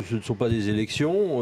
ce ne sont pas des élections,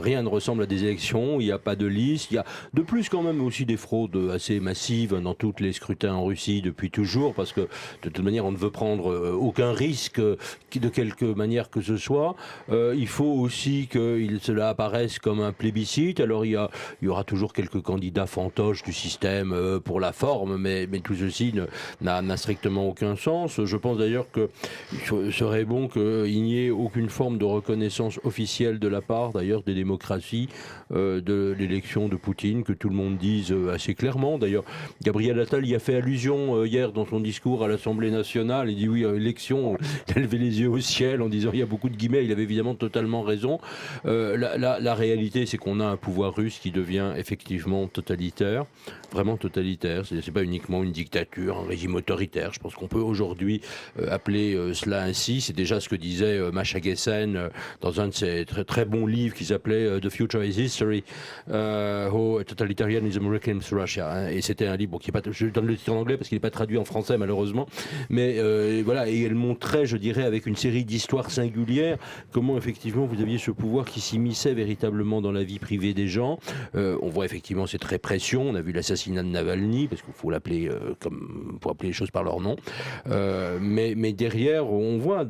rien ne ressemble à des élections, il n'y a pas de liste, il y a de plus quand même aussi des fraudes assez massives dans tous les scrutins en Russie depuis toujours, parce que de toute manière on ne veut prendre aucun risque de quelque manière que ce soit. Il faut aussi que cela apparaisse comme un plébiscite, alors il y aura toujours quelques candidats fantoches du système pour la forme, mais tout ceci n'a strictement aucun sens. Je pense d'ailleurs qu'il serait bon qu'il n'y ait aucune forme de reconnaissance officielle de la part d'ailleurs des démocraties de l'élection de Poutine, que tout le monde dise assez clairement. D'ailleurs, Gabriel Attal y a fait allusion hier dans son discours à l'Assemblée nationale. Il dit oui, élection, il a levé les yeux au ciel en disant il y a beaucoup de guillemets, il avait évidemment totalement raison. La réalité, c'est qu'on a un pouvoir russe qui devient effectivement totalitaire, vraiment totalitaire. C'est pas uniquement une dictature, un régime autoritaire. Je pense qu'on peut aujourd'hui appeler cela ainsi. C'est déjà ce que disait Masha Gessen dans un de ses très, très bons livres qui s'appelait The Future is History, How Totalitarianism Reclaims Russia. Hein. Et c'était un livre qui est pas, je donne le titre en anglais parce qu'il n'est pas traduit en français malheureusement, mais voilà, et elle montrait, je dirais, avec une série d'histoires singulières, comment effectivement vous aviez ce pouvoir qui s'immisçait véritablement dans la vie privée des gens. On voit effectivement cette répression. On a vu l'assassinat de Navalny, parce qu'il faut l'appeler comme pour appeler les choses par leur nom. Mais derrière, on voit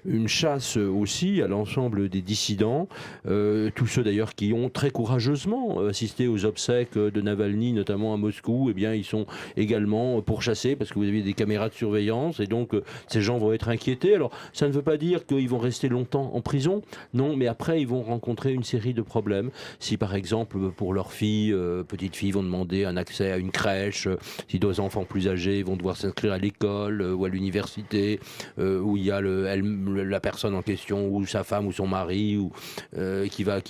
une chasse aussi à l'ensemble des dissidents, tous ceux d'ailleurs qui ont très courageusement assisté aux obsèques de Navalny, notamment à Moscou. Eh bien, ils sont également pourchassés parce que vous avez des caméras de surveillance et donc ces gens vont être inquiétés. Alors, ça ne veut pas dire qu'ils vont rester longtemps en prison, non, mais après, ils vont rencontrer une série de problèmes. Si par exemple, pour leurs filles, petites filles vont demander un accès à une crèche, si deux enfants plus âgés vont devoir s'inscrire à l'école ou à l'université, où il y a la personne en question, ou sa femme ou son mari, ou qui va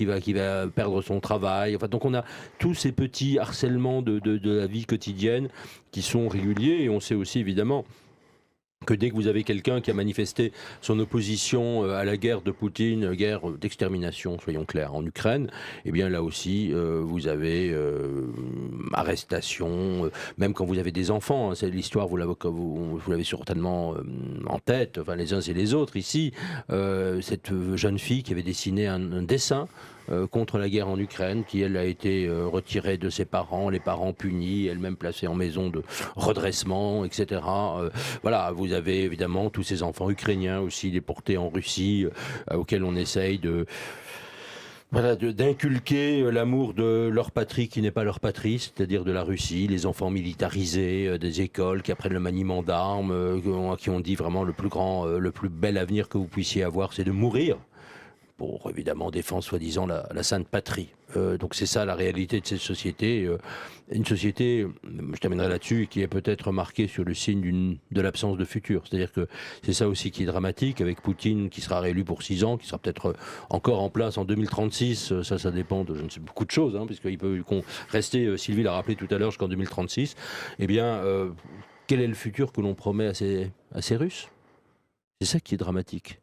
perdre son travail. Enfin, donc on a tous ces petits harcèlements de la vie quotidienne qui sont réguliers, et on sait aussi évidemment que dès que vous avez quelqu'un qui a manifesté son opposition à la guerre de Poutine, guerre d'extermination, soyons clairs, en Ukraine, eh bien là aussi, vous avez arrestation, même quand vous avez des enfants, hein, c'est l'histoire, vous l'avez certainement en tête, enfin les uns et les autres ici, cette jeune fille qui avait dessiné un dessin contre la guerre en Ukraine, qui elle a été retirée de ses parents, les parents punis, elle-même placée en maison de redressement, etc. Voilà, vous avez évidemment tous ces enfants ukrainiens aussi déportés en Russie, auxquels on essaye d'inculquer l'amour de leur patrie qui n'est pas leur patrie, c'est-à-dire de la Russie, les enfants militarisés, des écoles qui apprennent le maniement d'armes, qui ont dit vraiment le plus bel avenir que vous puissiez avoir, c'est de mourir pour évidemment défendre soi-disant la sainte patrie. Donc c'est ça la réalité de cette société. Une société, je terminerai là-dessus, qui est peut-être marquée sur le signe de l'absence de futur. C'est-à-dire que c'est ça aussi qui est dramatique, avec Poutine qui sera réélu pour 6 ans, qui sera peut-être encore en place en 2036. Ça dépend de je ne sais beaucoup de choses, hein, puisqu'il peut rester, Sylvie l'a rappelé tout à l'heure, jusqu'en 2036. Eh bien, quel est le futur que l'on promet à ces Russes? C'est ça qui est dramatique.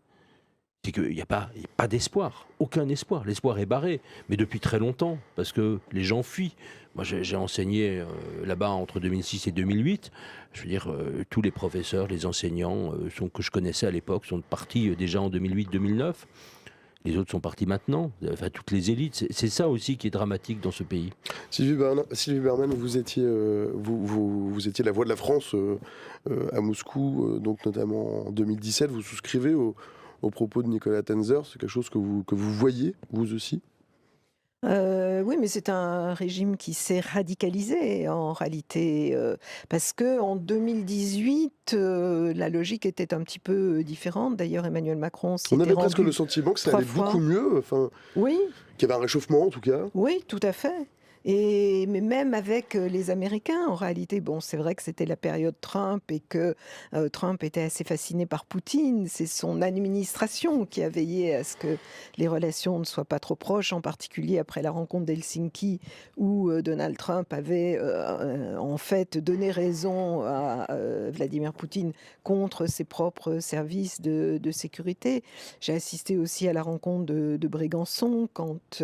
C'est qu'il n'y a pas d'espoir, aucun espoir. L'espoir est barré, mais depuis très longtemps, parce que les gens fuient. Moi, j'ai enseigné là-bas entre 2006 et 2008. Je veux dire, tous les professeurs, les enseignants que je connaissais à l'époque sont partis déjà en 2008-2009. Les autres sont partis maintenant, enfin toutes les élites. C'est ça aussi qui est dramatique dans ce pays. Sylvie Berman, vous étiez la voix de la France à Moscou, donc notamment en 2017. Vous souscrivez aux propos de Nicolas Tenzer, c'est quelque chose que vous voyez, vous aussi? Oui, mais c'est un régime qui s'est radicalisé en réalité, parce qu'en 2018, la logique était un petit peu différente. D'ailleurs, Emmanuel Macron s'y On était avait presque le rendu sentiment que ça 3 allait beaucoup fois. mieux, enfin, Oui, qu'il y avait un réchauffement en tout cas. oui, tout à fait. Mais même avec les Américains, en réalité, bon, c'est vrai que c'était la période Trump et que Trump était assez fasciné par Poutine. C'est son administration qui a veillé à ce que les relations ne soient pas trop proches, en particulier après la rencontre d'Helsinki où Donald Trump avait en fait donné raison à Vladimir Poutine contre ses propres services de sécurité. J'ai assisté aussi à la rencontre de Brégançon quand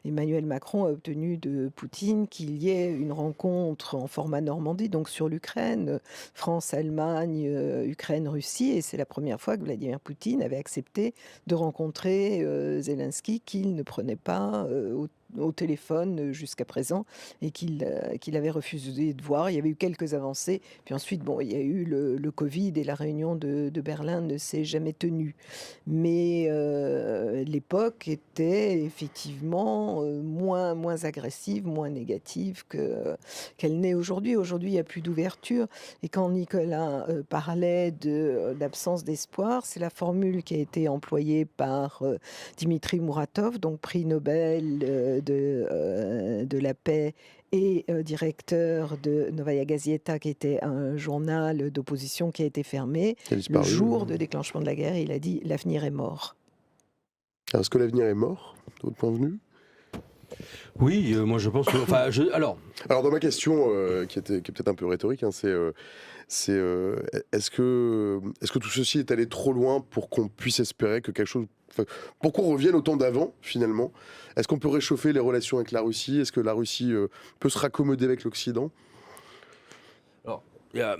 Emmanuel Macron a obtenu de Poutine qu'il y ait une rencontre en format Normandie, donc sur l'Ukraine, France, Allemagne, Ukraine, Russie, et c'est la première fois que Vladimir Poutine avait accepté de rencontrer Zelensky, qu'il ne prenait pas au téléphone jusqu'à présent et qu'il avait refusé de voir. Il y avait eu quelques avancées, puis ensuite, bon, il y a eu le Covid et la réunion de Berlin ne s'est jamais tenue. Mais l'époque était effectivement moins agressive, moins négative qu'elle n'est aujourd'hui. Aujourd'hui, il n'y a plus d'ouverture. Et quand Nicolas parlait de l'absence d'espoir, c'est la formule qui a été employée par Dimitri Muratov, donc prix Nobel de la paix et directeur de Novaya Gazeta, qui était un journal d'opposition qui a été fermé le jour de déclenchement de la guerre. Il a dit « l'avenir est mort ». Alors, est-ce que l'avenir est mort, de votre point de vue ? Oui, moi je pense que... Alors, dans ma question, qui est peut-être un peu rhétorique, hein, est-ce que tout ceci est allé trop loin pour qu'on puisse espérer que quelque chose... pour qu'on revienne au temps d'avant, finalement? Est-ce qu'on peut réchauffer les relations avec la Russie? Est-ce que la Russie peut se raccommoder avec l'Occident? alors, il y a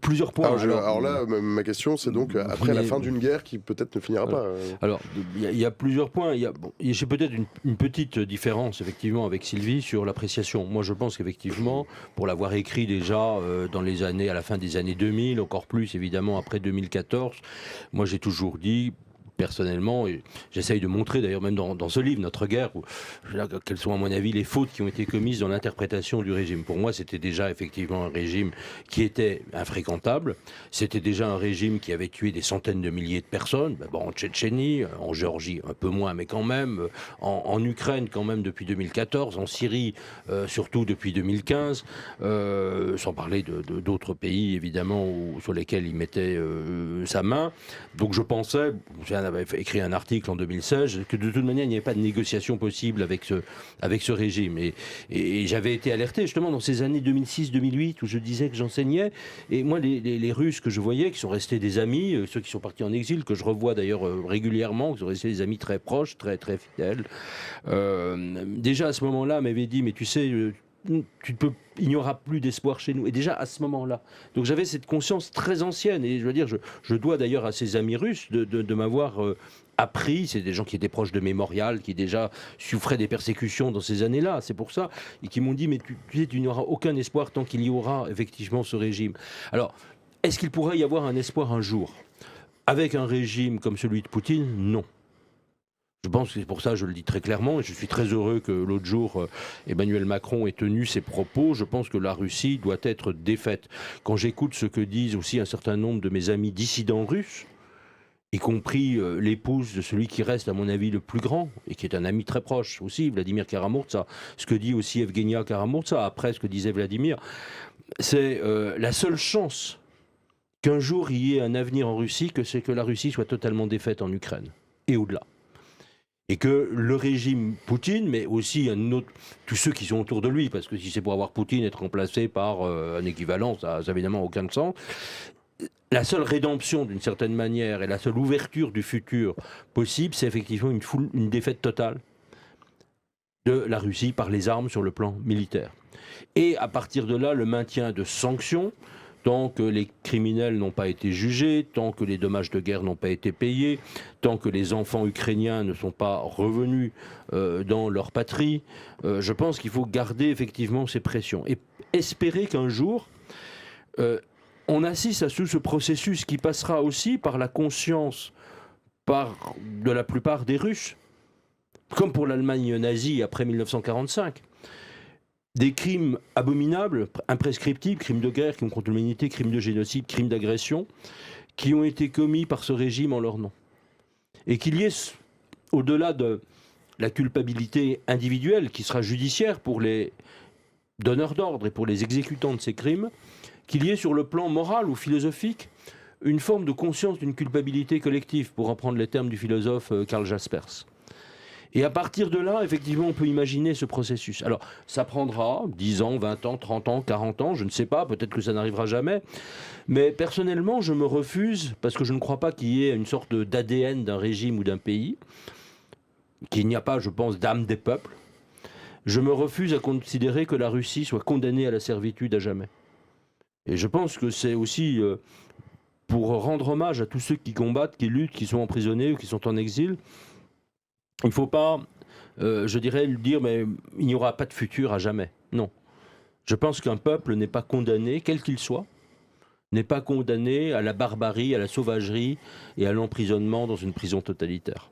plusieurs points. Alors là, ma question, c'est donc après la fin d'une guerre qui peut-être ne finira pas. Alors, il y a plusieurs points. J'ai peut-être une petite différence, effectivement, avec Sylvie sur l'appréciation. Moi, je pense qu'effectivement, pour l'avoir écrit déjà à la fin des années 2000, encore plus, évidemment, après 2014, moi, j'ai toujours dit... personnellement, et j'essaye de montrer d'ailleurs même dans ce livre, Notre guerre, quelles sont à mon avis les fautes qui ont été commises dans l'interprétation du régime. Pour moi, c'était déjà effectivement un régime qui était infréquentable, c'était déjà un régime qui avait tué des centaines de milliers de personnes, en Tchétchénie, en Géorgie un peu moins, mais quand même, en Ukraine quand même depuis 2014, en Syrie surtout depuis 2015, sans parler d'autres pays évidemment sur lesquels il mettait sa main. Donc je pensais, avait écrit un article en 2016, que de toute manière, il n'y avait pas de négociation possible avec ce régime. Et j'avais été alerté justement dans ces années 2006-2008 où je disais que j'enseignais. Et moi, les Russes que je voyais, qui sont restés des amis, ceux qui sont partis en exil, que je revois d'ailleurs régulièrement, qui sont restés des amis très proches, très, très fidèles, déjà à ce moment-là, m'avaient dit, mais tu sais... il n'y aura plus d'espoir chez nous. Et déjà à ce moment-là. Donc j'avais cette conscience très ancienne. Et je veux dire, je dois d'ailleurs à ces amis russes de m'avoir appris. C'est des gens qui étaient proches de Mémorial, qui déjà souffraient des persécutions dans ces années-là. C'est pour ça. Et qui m'ont dit, mais tu sais, tu n'auras aucun espoir tant qu'il y aura effectivement ce régime. Alors, est-ce qu'il pourrait y avoir un espoir un jour ? Avec un régime comme celui de Poutine, non. Je pense que c'est pour ça, je le dis très clairement, et je suis très heureux que l'autre jour, Emmanuel Macron ait tenu ses propos. Je pense que la Russie doit être défaite. Quand j'écoute ce que disent aussi un certain nombre de mes amis dissidents russes, y compris l'épouse de celui qui reste, à mon avis, le plus grand, et qui est un ami très proche aussi, Vladimir Karamurza, ce que dit aussi Evgenia Karamurza, après ce que disait Vladimir, c'est la seule chance qu'un jour il y ait un avenir en Russie, c'est que la Russie soit totalement défaite en Ukraine, et au-delà. Et que le régime Poutine, mais aussi tous ceux qui sont autour de lui, parce que si c'est pour avoir Poutine être remplacé par un équivalent, ça n'a évidemment aucun sens. La seule rédemption, d'une certaine manière, et la seule ouverture du futur possible, c'est effectivement une défaite totale de la Russie par les armes sur le plan militaire. Et à partir de là, le maintien de sanctions, tant que les criminels n'ont pas été jugés, tant que les dommages de guerre n'ont pas été payés, tant que les enfants ukrainiens ne sont pas revenus dans leur patrie, je pense qu'il faut garder effectivement ces pressions et espérer qu'un jour on assiste à ce processus qui passera aussi par la conscience de la plupart des Russes, comme pour l'Allemagne nazie après 1945. Des crimes abominables, imprescriptibles, crimes de guerre, crimes contre l'humanité, crimes de génocide, crimes d'agression, qui ont été commis par ce régime en leur nom. Et qu'il y ait, au-delà de la culpabilité individuelle, qui sera judiciaire pour les donneurs d'ordre et pour les exécutants de ces crimes, qu'il y ait sur le plan moral ou philosophique une forme de conscience d'une culpabilité collective, pour reprendre les termes du philosophe Karl Jaspers. Et à partir de là, effectivement, on peut imaginer ce processus. Alors, ça prendra 10 ans, 20 ans, 30 ans, 40 ans, je ne sais pas, peut-être que ça n'arrivera jamais. Mais personnellement, je me refuse, parce que je ne crois pas qu'il y ait une sorte d'ADN d'un régime ou d'un pays, qu'il n'y a pas, je pense, d'âme des peuples. je me refuse à considérer que la Russie soit condamnée à la servitude à jamais. Et je pense que c'est aussi pour rendre hommage à tous ceux qui combattent, qui luttent, qui sont emprisonnés ou qui sont en exil. Il ne faut pas, je dirais, dire mais il n'y aura pas de futur à jamais. Non. Je pense qu'un peuple n'est pas condamné, quel qu'il soit, n'est pas condamné à la barbarie, à la sauvagerie et à l'emprisonnement dans une prison totalitaire.